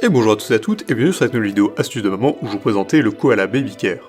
Et bonjour à tous et à toutes, et bienvenue sur cette nouvelle vidéo astuce de maman où je vous présentais le Koala Baby Care.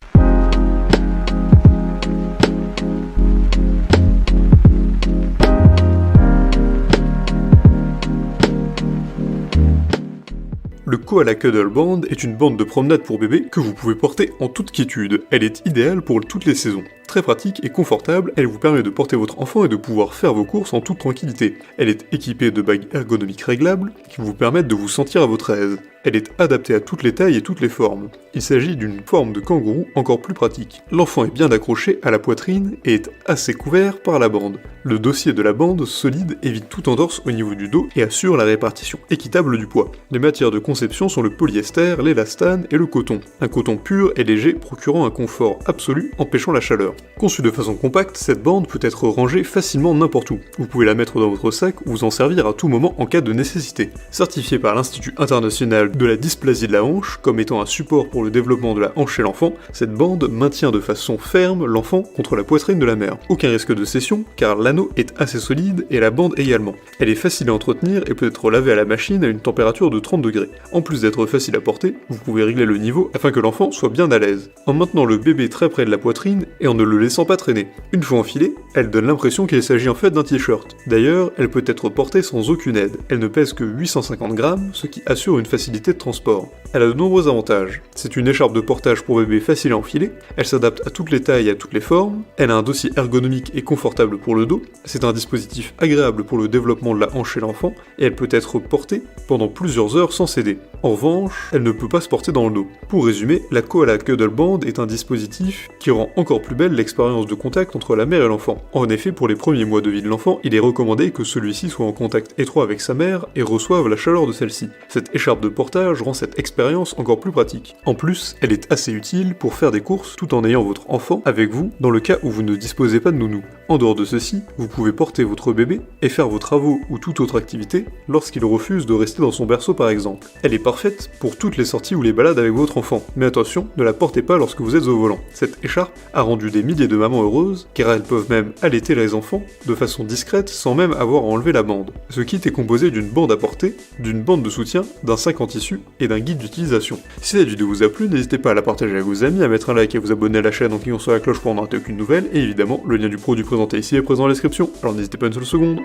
Le Koala Cuddle Band est une bande de promenade pour bébé que vous pouvez porter en toute quiétude. Elle est idéale pour toutes les saisons. Très pratique et confortable, elle vous permet de porter votre enfant et de pouvoir faire vos courses en toute tranquillité. Elle est équipée de bagues ergonomiques réglables qui vous permettent de vous sentir à votre aise. Elle est adaptée à toutes les tailles et toutes les formes. Il s'agit d'une forme de kangourou encore plus pratique. L'enfant est bien accroché à la poitrine et est assez couvert par la bande. Le dossier de la bande solide évite toute entorse au niveau du dos et assure la répartition équitable du poids. Les matières de conception sont le polyester, l'élastane et le coton. Un coton pur et léger procurant un confort absolu empêchant la chaleur. Conçue de façon compacte, cette bande peut être rangée facilement n'importe où. Vous pouvez la mettre dans votre sac ou vous en servir à tout moment en cas de nécessité. Certifiée par l'Institut international de la dysplasie de la hanche comme étant un support pour le développement de la hanche chez l'enfant, cette bande maintient de façon ferme l'enfant contre la poitrine de la mère. Aucun risque de cession car l'anneau est assez solide et la bande également. Elle est facile à entretenir et peut être lavée à la machine à une température de 30 degrés. En plus d'être facile à porter, vous pouvez régler le niveau afin que l'enfant soit bien à l'aise, en maintenant le bébé très près de la poitrine et en ne le laissant pas traîner. Une fois enfilée, elle donne l'impression qu'il s'agit en fait d'un t-shirt. D'ailleurs, elle peut être portée sans aucune aide. Elle ne pèse que 850 grammes, ce qui assure une facilité de transport. Elle a de nombreux avantages. C'est une écharpe de portage pour bébé facile à enfiler, elle s'adapte à toutes les tailles et à toutes les formes, elle a un dossier ergonomique et confortable pour le dos, c'est un dispositif agréable pour le développement de la hanche chez l'enfant, et elle peut être portée pendant plusieurs heures sans céder. En revanche, elle ne peut pas se porter dans le dos. Pour résumer, la Koala Cuddle Band est un dispositif qui rend encore plus belle l'expérience de contact entre la mère et l'enfant. En effet, pour les premiers mois de vie de l'enfant, il est recommandé que celui-ci soit en contact étroit avec sa mère et reçoive la chaleur de celle-ci. Cette écharpe de portage rend cette expérience encore plus pratique. En plus, elle est assez utile pour faire des courses tout en ayant votre enfant avec vous dans le cas où vous ne disposez pas de nounou. En dehors de ceci, vous pouvez porter votre bébé et faire vos travaux ou toute autre activité lorsqu'il refuse de rester dans son berceau par exemple. Elle est parfaite pour toutes les sorties ou les balades avec votre enfant, mais attention, ne la portez pas lorsque vous êtes au volant. Cette écharpe a rendu des milliers de mamans heureuses, car elles peuvent même allaiter les enfants de façon discrète sans même avoir à enlever la bande. Ce kit est composé d'une bande à porter, d'une bande de soutien, d'un sac en tissu et d'un guide d'utilisation. Si cette vidéo vous a plu, n'hésitez pas à la partager avec vos amis, à mettre un like et à vous abonner à la chaîne en cliquant sur la cloche pour ne rater aucune nouvelle, et évidemment, le lien du produit présenté ici est présent dans la description, alors n'hésitez pas une seule seconde.